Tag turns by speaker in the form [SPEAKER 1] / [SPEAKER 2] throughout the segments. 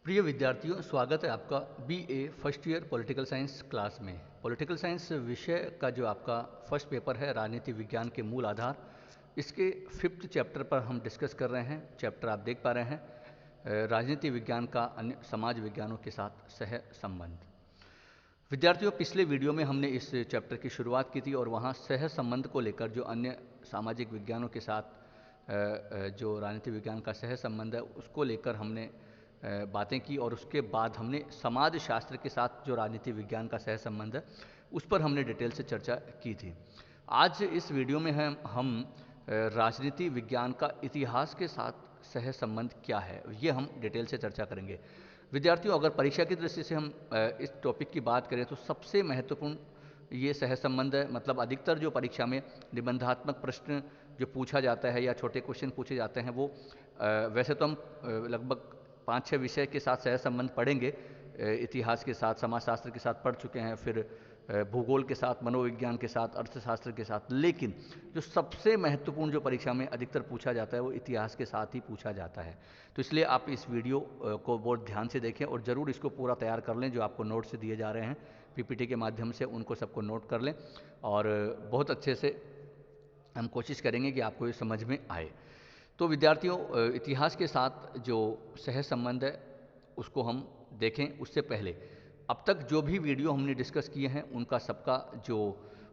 [SPEAKER 1] प्रिय विद्यार्थियों, स्वागत है आपका BA first year political science class में। पॉलिटिकल साइंस विषय का जो आपका फर्स्ट पेपर है, राजनीति विज्ञान के मूल आधार, इसके 5th चैप्टर पर हम डिस्कस कर रहे हैं। चैप्टर आप देख पा रहे हैं, राजनीति विज्ञान का अन्य समाज विज्ञानों के साथ सह संबंध। विद्यार्थियों, पिछले वीडियो में हमने इस चैप्टर की शुरुआत की थी और वहाँ सह संबंध को लेकर जो अन्य सामाजिक विज्ञानों के साथ जो राजनीति विज्ञान का सह संबंध है उसको लेकर हमने बातें की, और उसके बाद हमने समाज शास्त्र के साथ जो राजनीति विज्ञान का सह संबंध है उस पर हमने डिटेल से चर्चा की थी। आज इस वीडियो में हम राजनीति विज्ञान का इतिहास के साथ सह संबंध क्या है ये हम डिटेल से चर्चा करेंगे। विद्यार्थियों, अगर परीक्षा की दृष्टि से हम इस टॉपिक की बात करें तो सबसे महत्वपूर्ण ये सह संबंध है। मतलब अधिकतर जो परीक्षा में निबंधात्मक प्रश्न जो पूछा जाता है या छोटे क्वेश्चन पूछे जाते हैं वो वैसे तो हम लगभग 5-6 विषय के साथ सह संबंध पढ़ेंगे। इतिहास के साथ, समाजशास्त्र के साथ पढ़ चुके हैं, फिर भूगोल के साथ, मनोविज्ञान के साथ, अर्थशास्त्र के साथ, लेकिन जो सबसे महत्वपूर्ण जो परीक्षा में अधिकतर पूछा जाता है वो इतिहास के साथ ही पूछा जाता है। तो इसलिए आप इस वीडियो को बहुत ध्यान से देखें और ज़रूर इसको पूरा तैयार कर लें। जो आपको नोट्स दिए जा रहे हैं पीपीटी के माध्यम से, उनको सबको नोट कर लें और बहुत अच्छे से हम कोशिश करेंगे कि आपको ये समझ में आए। तो विद्यार्थियों, इतिहास के साथ जो सह संबंध है उसको हम देखें उससे पहले अब तक जो भी वीडियो हमने डिस्कस किए हैं उनका सबका जो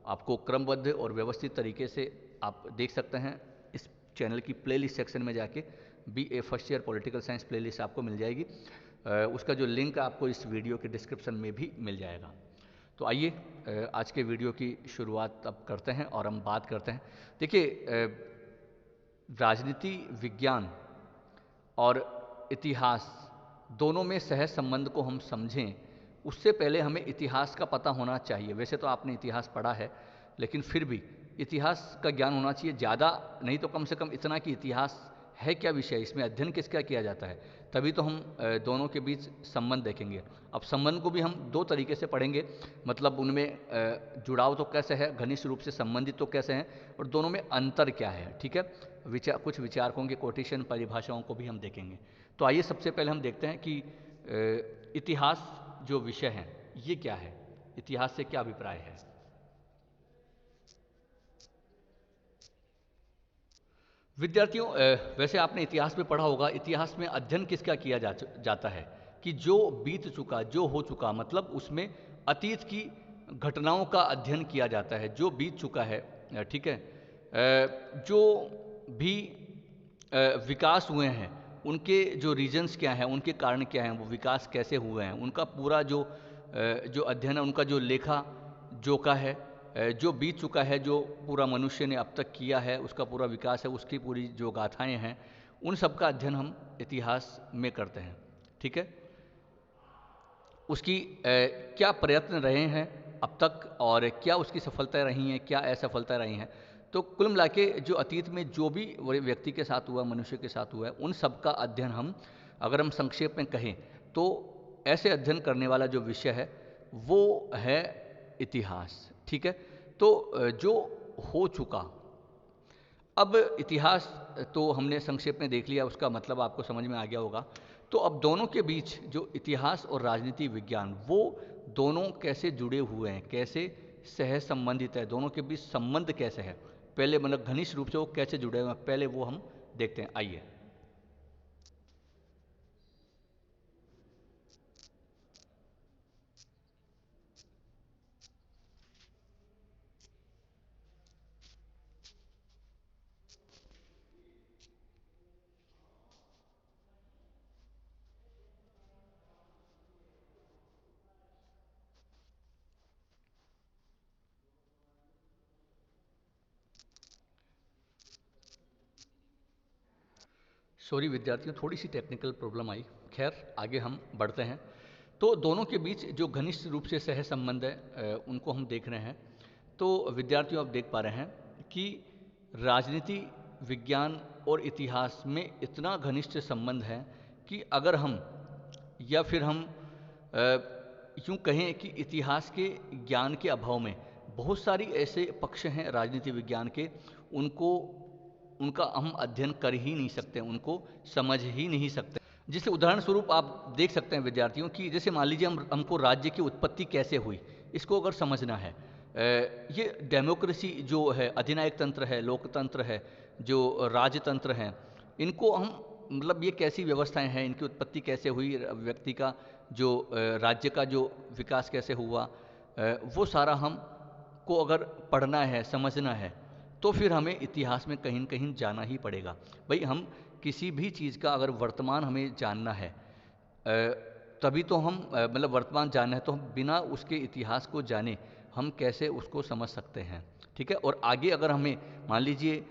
[SPEAKER 1] आपको क्रमबद्ध और व्यवस्थित तरीके से आप देख सकते हैं इस चैनल की प्लेलिस्ट सेक्शन में जाके। BA first year political science playlist आपको मिल जाएगी। उसका जो लिंक आपको इस वीडियो के डिस्क्रिप्शन में भी मिल जाएगा। तो आइए आज के वीडियो की शुरुआत अब करते हैं और हम बात करते हैं। देखिए, राजनीति विज्ञान और इतिहास दोनों में सह संबंध को हम समझें उससे पहले हमें इतिहास का पता होना चाहिए। वैसे तो आपने इतिहास पढ़ा है, लेकिन फिर भी इतिहास का ज्ञान होना चाहिए। ज़्यादा नहीं तो कम से कम इतना कि इतिहास है क्या विषय, इसमें अध्ययन किसका किया जाता है, तभी तो हम दोनों के बीच संबंध देखेंगे। अब संबंध को भी हम दो तरीके से पढ़ेंगे, मतलब उनमें जुड़ाव तो कैसे है, घनिष्ठ रूप से संबंधित तो कैसे हैं, और दोनों में अंतर क्या है। ठीक है, कुछ विचारकों के कोटेशन परिभाषाओं को भी हम देखेंगे। तो आइए सबसे पहले हम देखते हैं कि इतिहास जो विषय है ये क्या है, इतिहास से क्या अभिप्राय है। विद्यार्थियों, वैसे आपने इतिहास में पढ़ा होगा, इतिहास में अध्ययन किसका किया जाता है कि जो बीत चुका, जो हो चुका, मतलब उसमें अतीत की घटनाओं का अध्ययन किया जाता है जो बीत चुका है। ठीक है, जो भी विकास हुए हैं उनके जो रीजन्स क्या हैं, उनके कारण क्या हैं, वो विकास कैसे हुए हैं, उनका पूरा जो अध्ययन है, उनका जो लेखा जोखा है, जो बीत चुका है, जो पूरा मनुष्य ने अब तक किया है, उसका पूरा विकास है, उसकी पूरी जो गाथाएं हैं, उन सब का अध्ययन हम इतिहास में करते हैं। ठीक है, उसकी क्या प्रयत्न रहे हैं अब तक और क्या उसकी सफलताएं रही हैं, क्या असफलताएं रही हैं। तो कुल मिला के जो अतीत में जो भी व्यक्ति के साथ हुआ, मनुष्य के साथ हुआ है, उन सब का अध्ययन हम अगर हम संक्षेप में कहें तो ऐसे अध्ययन करने वाला जो विषय है वो है इतिहास। ठीक है, तो जो हो चुका, अब इतिहास तो हमने संक्षेप में देख लिया, उसका मतलब आपको समझ में आ गया होगा। तो अब दोनों के बीच जो इतिहास और राजनीति विज्ञान, वो दोनों कैसे जुड़े हुए हैं, कैसे सह संबंधित है, दोनों के बीच संबंध कैसे है, पहले मतलब घनिष्ठ रूप से वो कैसे जुड़े हुए हैं, पहले वो हम देखते हैं। आइए, सॉरी विद्यार्थियों, थोड़ी सी टेक्निकल प्रॉब्लम आई। खैर, आगे हम बढ़ते हैं। तो दोनों के बीच जो घनिष्ठ रूप से सह संबंध है उनको हम देख रहे हैं। तो विद्यार्थियों, आप देख पा रहे हैं कि राजनीति विज्ञान और इतिहास में इतना घनिष्ठ संबंध है कि अगर हम या फिर हम यूँ कहें कि इतिहास के ज्ञान के अभाव में बहुत सारी ऐसे पक्ष हैं राजनीति विज्ञान के, उनको उनका हम अध्ययन कर ही नहीं सकते, उनको समझ ही नहीं सकते। जिसे उदाहरण स्वरूप आप देख सकते हैं विद्यार्थियों कि जैसे मान लीजिए हमको राज्य की उत्पत्ति कैसे हुई, इसको अगर समझना है। ये डेमोक्रेसी जो है, अधिनायक तंत्र है, लोकतंत्र है, जो राजतंत्र हैं, इनको हम मतलब ये कैसी व्यवस्थाएं हैं, इनकी उत्पत्ति कैसे हुई, व्यक्ति का जो राज्य का जो विकास कैसे हुआ, वो सारा हम को अगर पढ़ना है, समझना है, तो फिर हमें इतिहास में कहीं न कहीं जाना ही पड़ेगा। भाई हम किसी भी चीज़ का अगर वर्तमान हमें जानना है, तभी तो हम मतलब वर्तमान जानना है तो हम बिना उसके इतिहास को जाने हम कैसे उसको समझ सकते हैं, ठीक है। और आगे अगर हमें मान लीजिए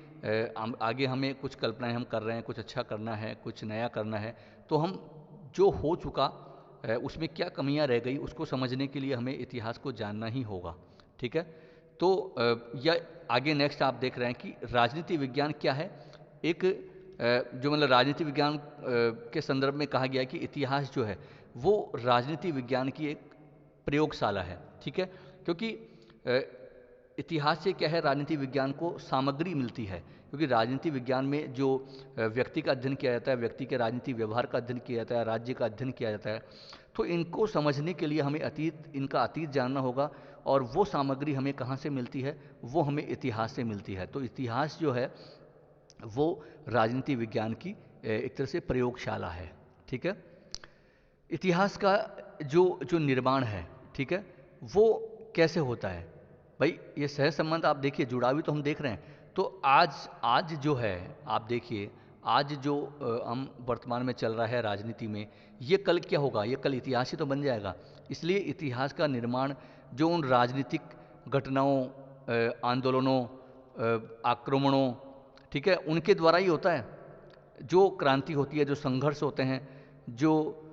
[SPEAKER 1] आगे हमें कुछ कल्पनाएं हम कर रहे हैं, कुछ अच्छा करना है, कुछ नया करना है, तो हम जो हो चुका उसमें क्या कमियां रह गई उसको समझने के लिए हमें इतिहास को जानना ही होगा, ठीक है। तो या आगे नेक्स्ट आप देख रहे हैं कि राजनीति विज्ञान क्या है। एक जो मतलब राजनीति विज्ञान के संदर्भ में कहा गया है कि इतिहास जो है वो राजनीति विज्ञान की एक प्रयोगशाला है, ठीक है। क्योंकि इतिहास से क्या है, राजनीति विज्ञान को सामग्री मिलती है, क्योंकि राजनीति विज्ञान में जो व्यक्ति का अध्ययन किया जाता है, व्यक्ति के राजनीति व्यवहार का अध्ययन किया जाता है, राज्य का अध्ययन किया जाता है, तो इनको समझने के लिए हमें इनका अतीत जानना होगा। और वो सामग्री हमें कहाँ से मिलती है, वो हमें इतिहास से मिलती है। तो इतिहास जो है वो राजनीति विज्ञान की एक तरह से प्रयोगशाला है, ठीक है। इतिहास का जो जो निर्माण है, ठीक है, वो कैसे होता है। भाई ये सह संबंध आप देखिए, जुड़ावी तो हम देख रहे हैं। तो आज आज जो है आप देखिए, आज जो हम वर्तमान में चल रहा है राजनीति में, ये कल क्या होगा, ये कल इतिहास ही तो बन जाएगा। इसलिए इतिहास का निर्माण जो उन राजनीतिक घटनाओं, आंदोलनों, आक्रमणों, ठीक है, उनके द्वारा ही होता है। जो क्रांति होती है, जो संघर्ष होते हैं, जो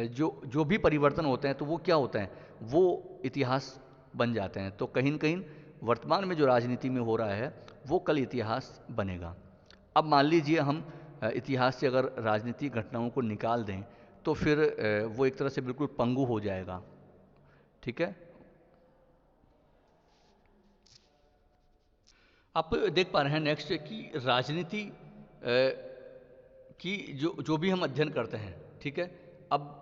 [SPEAKER 1] जो जो भी परिवर्तन होते हैं, तो वो क्या होते हैं, वो इतिहास बन जाते हैं। तो कहीं न कहीं वर्तमान में जो राजनीति में हो रहा है वो कल इतिहास बनेगा। अब मान लीजिए हम इतिहास से अगर राजनीतिक घटनाओं को निकाल दें तो फिर वो एक तरह से बिल्कुल पंगु हो जाएगा, ठीक है। आप देख पा रहे हैं नेक्स्ट कि राजनीति की जो जो भी हम अध्ययन करते हैं, ठीक है। अब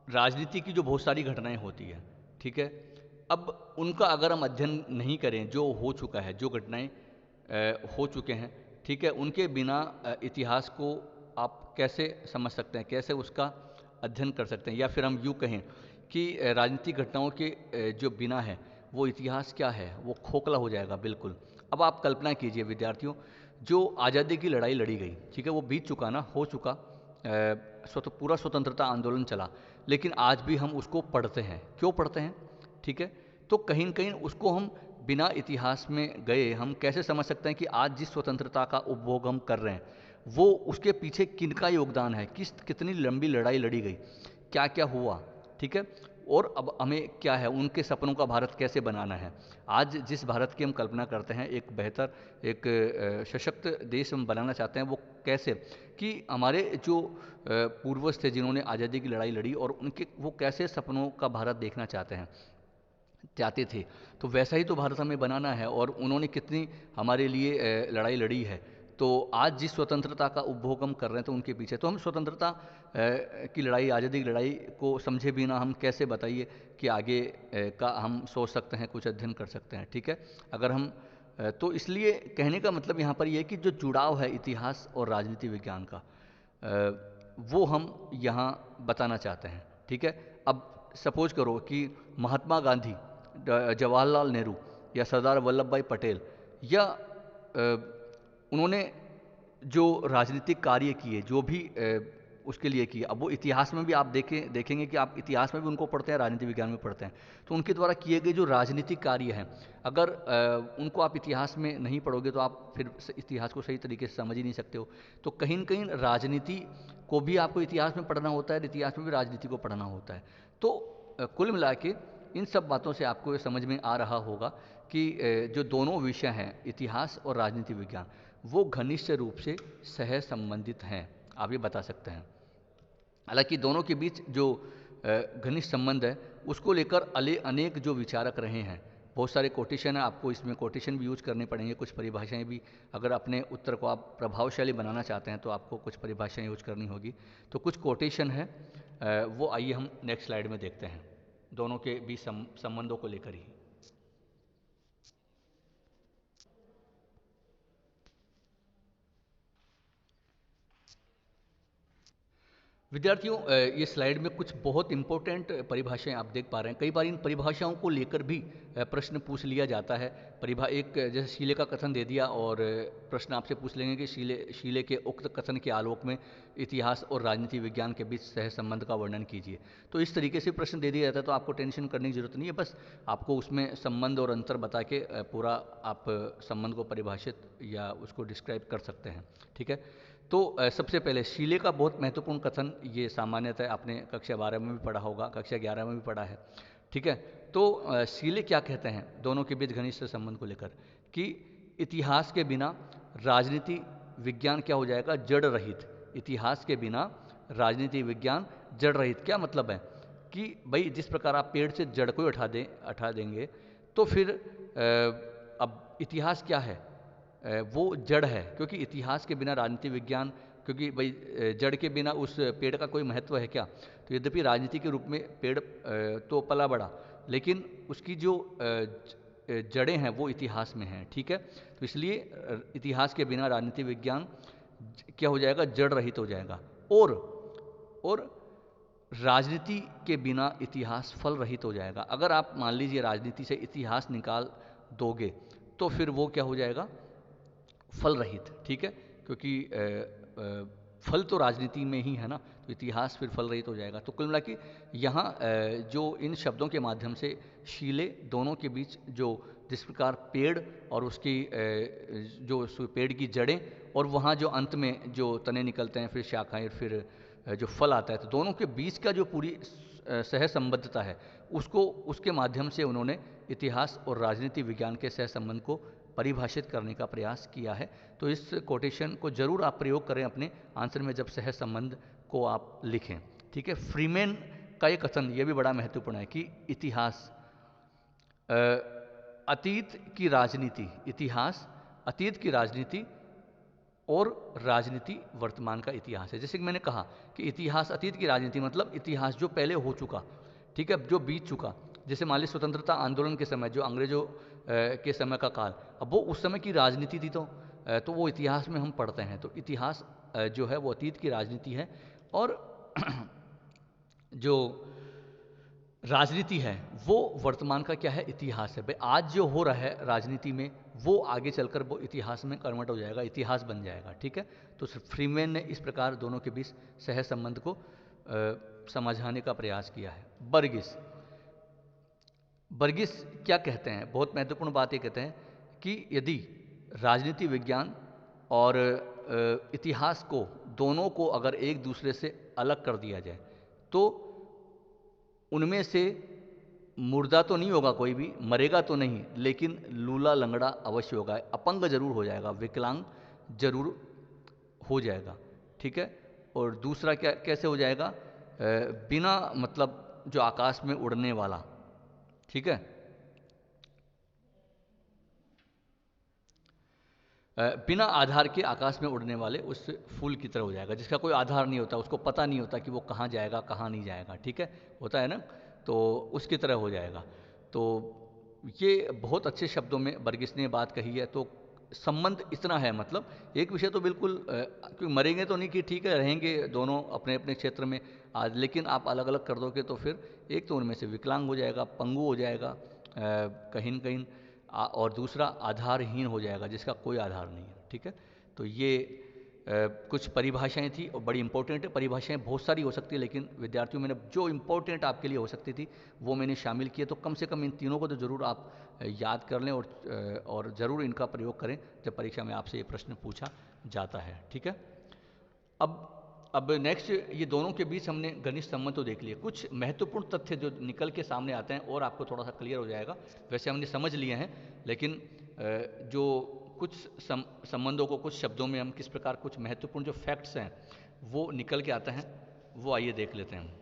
[SPEAKER 1] राजनीति की जो बहुत सारी घटनाएं होती है, ठीक है, अब उनका अगर हम अध्ययन नहीं करें, जो हो चुका है, जो घटनाएं हो चुके हैं, ठीक है, उनके बिना इतिहास को आप कैसे समझ सकते हैं, कैसे उसका अध्ययन कर सकते हैं। या फिर हम यूँ कहें कि राजनीतिक घटनाओं के जो बिना है वो इतिहास क्या है, वो खोखला हो जाएगा बिल्कुल। अब आप कल्पना कीजिए विद्यार्थियों, जो आज़ादी की लड़ाई लड़ी गई, ठीक है, वो बीत चुका ना, हो चुका, पूरा स्वतंत्रता आंदोलन चला, लेकिन आज भी हम उसको पढ़ते हैं। क्यों पढ़ते हैं, ठीक है। तो कहीं न कहीं उसको हम बिना इतिहास में गए हम कैसे समझ सकते हैं कि आज जिस स्वतंत्रता का उपभोग हम कर रहे हैं वो उसके पीछे किनका योगदान है, कितनी लंबी लड़ाई लड़ी गई, क्या क्या हुआ, ठीक है। और अब हमें क्या है, उनके सपनों का भारत कैसे बनाना है। आज जिस भारत की हम कल्पना करते हैं, एक बेहतर, एक सशक्त देश हम बनाना चाहते हैं, वो कैसे कि हमारे जो पूर्वज थे जिन्होंने आज़ादी की लड़ाई लड़ी, और उनके वो कैसे सपनों का भारत देखना चाहते थे, तो वैसा ही तो भारत हमें बनाना है। और उन्होंने कितनी हमारे लिए लड़ाई लड़ी है। तो आज जिस स्वतंत्रता का उपभोग हम कर रहे हैं तो उनके पीछे, तो हम स्वतंत्रता की लड़ाई, आज़ादी की लड़ाई को समझे बिना हम कैसे, बताइए, कि आगे का हम सोच सकते हैं, कुछ अध्ययन कर सकते हैं, ठीक है। अगर हम तो इसलिए कहने का मतलब यहाँ पर ये है कि जो जुड़ाव है इतिहास और राजनीति विज्ञान का, वो हम यहाँ बताना चाहते हैं, ठीक है। अब सपोज करो कि महात्मा गांधी, जवाहरलाल नेहरू या सरदार वल्लभ भाई पटेल, या उन्होंने जो राजनीतिक कार्य किए, जो भी उसके लिए किए, अब वो इतिहास में भी आप देखेंगे कि आप इतिहास में भी उनको पढ़ते हैं, राजनीति विज्ञान में पढ़ते हैं। तो उनके द्वारा किए गए जो राजनीतिक कार्य हैं, अगर उनको आप इतिहास में नहीं पढ़ोगे तो आप फिर इतिहास को सही तरीके से समझ ही नहीं सकते हो। तो कहीं न कहीं राजनीति को भी आपको इतिहास में पढ़ना होता है, इतिहास में भी राजनीति को पढ़ना होता है। तो कुल मिला के इन सब बातों से आपको ये समझ में आ रहा होगा कि जो दोनों विषय हैं, इतिहास और राजनीति विज्ञान, वो घनिष्ठ रूप से सह संबंधित हैं, आप ये बता सकते हैं। हालांकि दोनों के बीच जो घनिष्ठ संबंध है उसको लेकर अनेक जो विचारक रहे हैं, बहुत सारे कोटेशन है, आपको इसमें कोटेशन भी यूज करने पड़ेंगे, कुछ परिभाषाएं भी। अगर अपने उत्तर को आप प्रभावशाली बनाना चाहते हैं तो आपको कुछ परिभाषाएं यूज करनी होगी। तो कुछ कोटेशन है, वो आइए हम नेक्स्ट स्लाइड में देखते हैं, दोनों के बीच संबंधों को लेकर ही। विद्यार्थियों, ये स्लाइड में कुछ बहुत इंपॉर्टेंट परिभाषाएं आप देख पा रहे हैं। कई बार इन परिभाषाओं को लेकर भी प्रश्न पूछ लिया जाता है। एक जैसे शीले का कथन दे दिया और प्रश्न आपसे पूछ लेंगे कि शीले के उक्त कथन के आलोक में इतिहास और राजनीति विज्ञान के बीच सह संबंध का वर्णन कीजिए। तो इस तरीके से प्रश्न दे दिया जाता है, तो आपको टेंशन करने की जरूरत नहीं है, बस आपको उसमें संबंध और अंतर बता के पूरा आप संबंध को परिभाषित या उसको डिस्क्राइब कर सकते हैं। ठीक है, तो सबसे पहले शीले का बहुत महत्वपूर्ण कथन, ये सामान्यतः आपने कक्षा 12 में भी पढ़ा होगा, कक्षा 11 में भी पढ़ा है। ठीक है, तो शीले क्या कहते हैं दोनों के बीच घनिष्ठ संबंध को लेकर, कि इतिहास के बिना राजनीति विज्ञान क्या हो जाएगा, जड़ रहित। इतिहास के बिना राजनीति विज्ञान जड़ रहित। क्या मतलब है कि भाई जिस प्रकार आप पेड़ से जड़ को हटा देंगे तो फिर अब इतिहास क्या है, वो जड़ है, क्योंकि इतिहास के बिना राजनीति विज्ञान, क्योंकि भाई जड़ के बिना उस पेड़ का कोई महत्व है क्या। तो यद्यपि राजनीति के रूप में पेड़ तो पला बढ़ा, लेकिन उसकी जो जड़ें हैं वो इतिहास में हैं। ठीक है, तो इसलिए इतिहास के बिना राजनीति विज्ञान क्या हो जाएगा, जड़ रहित हो जाएगा। और राजनीति के बिना इतिहास फल रहित हो जाएगा। अगर आप मान लीजिए राजनीति से इतिहास निकाल दोगे तो फिर वो क्या हो जाएगा, फल रहित। ठीक है, क्योंकि फल तो राजनीति में ही है ना, तो इतिहास फिर फल रहित हो जाएगा। तो कुल मिला के यहाँ जो इन शब्दों के माध्यम से शीले दोनों के बीच जो जिस प्रकार पेड़ और उसकी जो पेड़ की जड़ें और वहाँ जो अंत में जो तने निकलते हैं, फिर शाखाएं, फिर जो फल आता है, तो दोनों के बीच का जो पूरी सहसंबद्धता है उसको, उसके माध्यम से उन्होंने इतिहास और राजनीति विज्ञान के सहसंबंध को परिभाषित करने का प्रयास किया है। तो इस कोटेशन को जरूर आप प्रयोग करें अपने आंसर में जब सह संबंध को आप लिखें। ठीक है, फ्रीमेन का ये कथन ये भी बड़ा महत्वपूर्ण है कि इतिहास अतीत की राजनीति, इतिहास अतीत की राजनीति और राजनीति वर्तमान का इतिहास है। जैसे कि मैंने कहा कि इतिहास अतीत की राजनीति मतलब इतिहास जो पहले हो चुका, ठीक है, जो बीत चुका। जैसे मान लीजिए स्वतंत्रता आंदोलन के समय जो अंग्रेजों के समय का काल, अब वो उस समय की राजनीति थी, तो वो इतिहास में हम पढ़ते हैं। तो इतिहास जो है वो अतीत की राजनीति है, और जो राजनीति है वो वर्तमान का क्या है, इतिहास है। भाई आज जो हो रहा है राजनीति में वो आगे चलकर वो इतिहास में कन्वर्ट हो जाएगा, इतिहास बन जाएगा। ठीक है, तो फ्रीमैन ने इस प्रकार दोनों के बीच सह संबंध को समझाने का प्रयास किया है। बर्गिस क्या कहते हैं, बहुत महत्वपूर्ण बात ये कहते हैं कि यदि राजनीति विज्ञान और इतिहास को, दोनों को अगर एक दूसरे से अलग कर दिया जाए तो उनमें से मुर्दा तो नहीं होगा, कोई भी मरेगा तो नहीं, लेकिन लूला लंगड़ा अवश्य होगा, अपंग जरूर हो जाएगा, विकलांग जरूर हो जाएगा। ठीक है, और दूसरा क्या, कैसे हो जाएगा, बिना मतलब जो आकाश में उड़ने वाला, ठीक है, बिना आधार के आकाश में उड़ने वाले उस फूल की तरह हो जाएगा, जिसका कोई आधार नहीं होता, उसको पता नहीं होता कि वो कहाँ जाएगा कहाँ नहीं जाएगा। ठीक है, होता है ना, तो उसकी तरह हो जाएगा। तो ये बहुत अच्छे शब्दों में बर्गिस ने बात कही है। तो संबंध इतना है, मतलब एक विषय तो बिल्कुल क्योंकि मरेंगे तो नहीं कि ठीक है रहेंगे दोनों अपने अपने क्षेत्र में आज, लेकिन आप अलग अलग कर दोगे तो फिर एक तो उनमें से विकलांग हो जाएगा, पंगु हो जाएगा कहीं न कहीं, और दूसरा आधारहीन हो जाएगा, जिसका कोई आधार नहीं है। ठीक है, तो ये कुछ परिभाषाएं थी और बड़ी इंपॉर्टेंट है। परिभाषाएं बहुत सारी हो सकती है, लेकिन विद्यार्थियों मैंने जो इंपॉर्टेंट आपके लिए हो सकती थी वो मैंने शामिल किए। तो कम से कम इन तीनों को तो ज़रूर आप याद कर लें और ज़रूर इनका प्रयोग करें जब परीक्षा में आपसे ये प्रश्न पूछा जाता है। ठीक है, अब नेक्स्ट, ये दोनों के बीच हमने घनिष्ठ संबंध तो देख लिए। कुछ महत्वपूर्ण तथ्य जो निकल के सामने आते हैं और आपको थोड़ा सा क्लियर हो जाएगा। वैसे हमने समझ लिए हैं, लेकिन जो कुछ संबंधों को कुछ शब्दों में हम किस प्रकार, कुछ महत्वपूर्ण जो फैक्ट्स हैं वो निकल के आते हैं, वो आइए देख लेते हैं।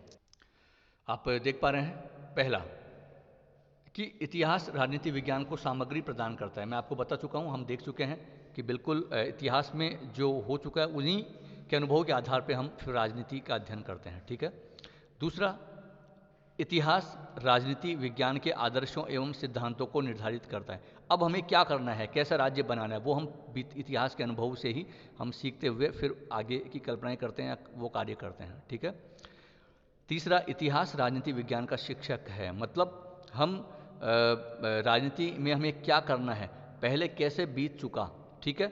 [SPEAKER 1] आप देख पा रहे हैं, पहला कि इतिहास राजनीति विज्ञान को सामग्री प्रदान करता है। मैं आपको बता चुका हूँ, हम देख चुके हैं कि बिल्कुल इतिहास में जो हो चुका है उन्हीं के अनुभव के आधार पर हम फिर राजनीति का अध्ययन करते हैं। ठीक है। दूसरा, इतिहास राजनीति विज्ञान के आदर्शों एवं सिद्धांतों को निर्धारित करता है। अब हमें क्या करना है, कैसा राज्य बनाना है, वो हम इतिहास के अनुभव से ही हम सीखते हुए फिर आगे की कल्पनाएं करते हैं, वो कार्य करते हैं। ठीक है। तीसरा, इतिहास राजनीति विज्ञान का शिक्षक है। मतलब हम राजनीति में हमें क्या करना है, पहले कैसे बीत चुका, ठीक है,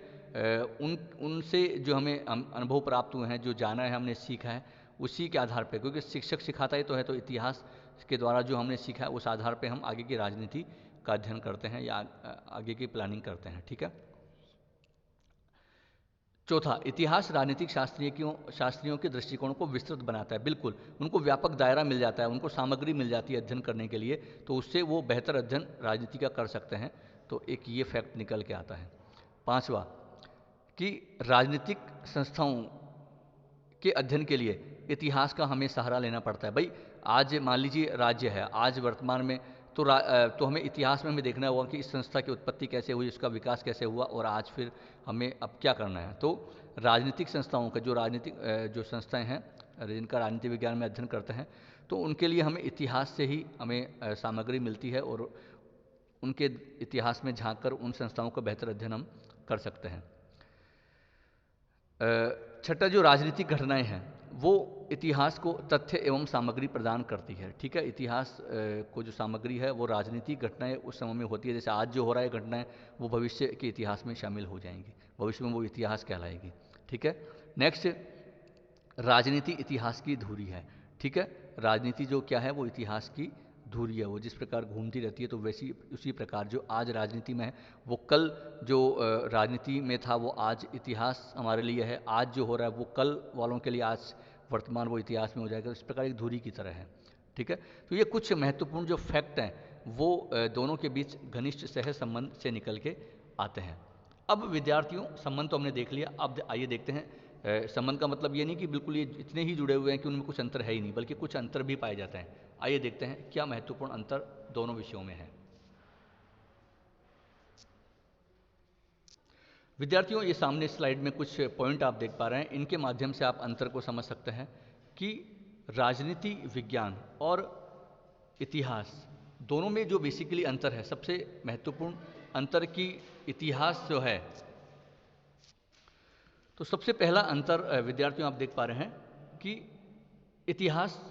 [SPEAKER 1] उनसे जो हमें अनुभव प्राप्त हुए हैं, जो जाना है, हमने सीखा है, उसी के आधार पे, क्योंकि शिक्षक सिखाता ही तो है, तो इतिहास के द्वारा जो हमने सीखा है उस आधार पे हम आगे की राजनीति का अध्ययन करते हैं या आगे की प्लानिंग करते हैं। ठीक है। चौथा, इतिहास राजनीतिक शास्त्रियों के दृष्टिकोण को विस्तृत बनाता है। बिल्कुल, उनको व्यापक दायरा मिल जाता है, उनको सामग्री मिल जाती है अध्ययन करने के लिए, तो उससे वो बेहतर अध्ययन राजनीति का कर सकते हैं। तो एक ये फैक्ट निकल के आता है। पांचवा, कि राजनीतिक संस्थाओं के अध्ययन के लिए इतिहास का हमें सहारा लेना पड़ता है। भाई, आज मान लीजिए राज्य है, आज वर्तमान में तो हमें इतिहास में हमें देखना होगा कि इस संस्था की उत्पत्ति कैसे हुई, उसका विकास कैसे हुआ, और आज फिर हमें अब क्या करना है। तो राजनीतिक संस्थाओं का जो संस्थाएं हैं जिनका राजनीति विज्ञान में अध्ययन करते हैं, तो उनके लिए हमें इतिहास से ही हमें सामग्री मिलती है, और उनके इतिहास में झांक कर उन संस्थाओं का बेहतर अध्ययन हम कर सकते हैं। छठा, जो राजनीतिक घटनाएं हैं वो इतिहास को तथ्य एवं सामग्री प्रदान करती है। ठीक है। इतिहास को जो सामग्री है वो राजनीतिक घटनाएं उस समय में होती है, जैसे आज जो हो रहा है घटनाएं, वो भविष्य के इतिहास में शामिल हो जाएंगी, भविष्य में वो इतिहास कहलाएगी। ठीक है। नेक्स्ट, राजनीति इतिहास की धुरी है। ठीक है। राजनीति जो क्या है, वो इतिहास की धुरी है, वो जिस प्रकार घूमती रहती है, तो वैसी उसी प्रकार जो आज राजनीति में है वो कल जो राजनीति में था वो आज इतिहास हमारे लिए है, आज जो हो रहा है वो कल वालों के लिए आज वर्तमान वो इतिहास में हो जाएगा। इस प्रकार एक धुरी की तरह है। ठीक है। तो ये कुछ महत्वपूर्ण जो फैक्ट हैं वो दोनों के बीच घनिष्ठ सह संबंध से निकल के आते हैं। अब विद्यार्थियों, संबंध तो हमने देख लिया, अब आइए देखते हैं संबंध का मतलब ये नहीं कि बिल्कुल ये इतने ही जुड़े हुए हैं कि उनमें कुछ अंतर है ही नहीं, बल्कि कुछ अंतर भी पाए जाते हैं। आइए देखते हैं क्या महत्वपूर्ण अंतर दोनों विषयों में है। विद्यार्थियों, ये सामने स्लाइड में कुछ पॉइंट आप देख पा रहे हैं, इनके माध्यम से आप अंतर को समझ सकते हैं कि राजनीति विज्ञान और इतिहास दोनों में जो बेसिकली अंतर है, सबसे महत्वपूर्ण अंतर की इतिहास जो है, तो सबसे पहला अंतर विद्यार्थियों आप देख पा रहे हैं कि इतिहास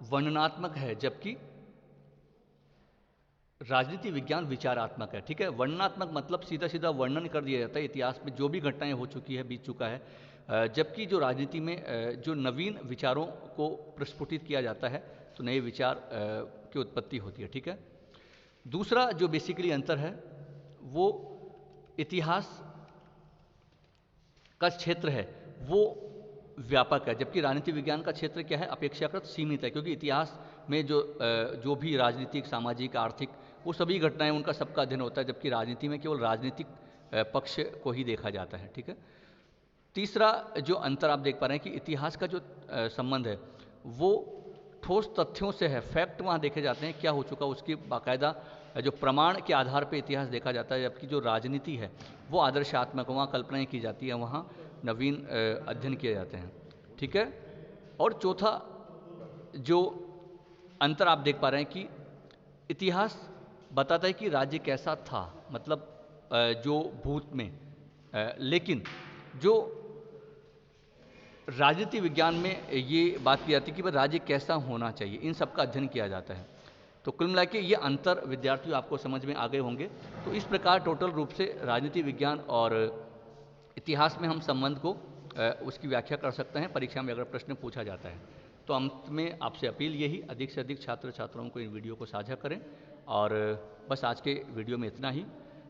[SPEAKER 1] वर्णनात्मक है, जबकि राजनीति विज्ञान विचारात्मक है। ठीक है। वर्णनात्मक मतलब सीधा सीधा वर्णन कर दिया जाता है इतिहास में जो भी घटनाएं हो चुकी है, बीत चुका है, जबकि जो राजनीति में जो नवीन विचारों को प्रस्फुटित किया जाता है, तो नए विचार की उत्पत्ति होती है। ठीक है। दूसरा जो बेसिकली अंतर है वो इतिहास का क्षेत्र है वो व्यापक है, जबकि राजनीति विज्ञान का क्षेत्र क्या है, अपेक्षाकृत सीमित है, क्योंकि इतिहास में जो भी राजनीतिक, सामाजिक, आर्थिक, वो सभी घटनाएं उनका सबका अध्ययन होता है, जबकि राजनीति में केवल राजनीतिक पक्ष को ही देखा जाता है। ठीक है। तीसरा जो अंतर आप देख पा रहे हैं कि इतिहास का जो संबंध है वो ठोस तथ्यों से है, फैक्ट वहाँ देखे जाते हैं, क्या हो चुका उसकी बाकायदा जो प्रमाण के आधार पर इतिहास देखा जाता है, जबकि जो राजनीति है वो आदर्शात्मक, वहाँ कल्पनाएं की जाती है, वहाँ नवीन अध्ययन किए जाते हैं। ठीक है। और चौथा जो अंतर आप देख पा रहे हैं कि इतिहास बताता है कि राज्य कैसा था, मतलब जो भूत में, लेकिन जो राजनीति विज्ञान में ये बात की जाती है कि राज्य कैसा होना चाहिए, इन सब का अध्ययन किया जाता है। तो कुल मिला के ये अंतर विद्यार्थियों आपको समझ में आ गए होंगे। तो इस प्रकार टोटल रूप से राजनीति विज्ञान और इतिहास में हम संबंध को उसकी व्याख्या कर सकते हैं, परीक्षा में अगर प्रश्न पूछा जाता है। तो अंत में आपसे अपील यही, अधिक से अधिक छात्र छात्राओं को इन वीडियो को साझा करें, और बस आज के वीडियो में इतना ही।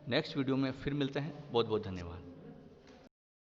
[SPEAKER 1] नेक्स्ट वीडियो में फिर मिलते हैं। बहुत बहुत धन्यवाद।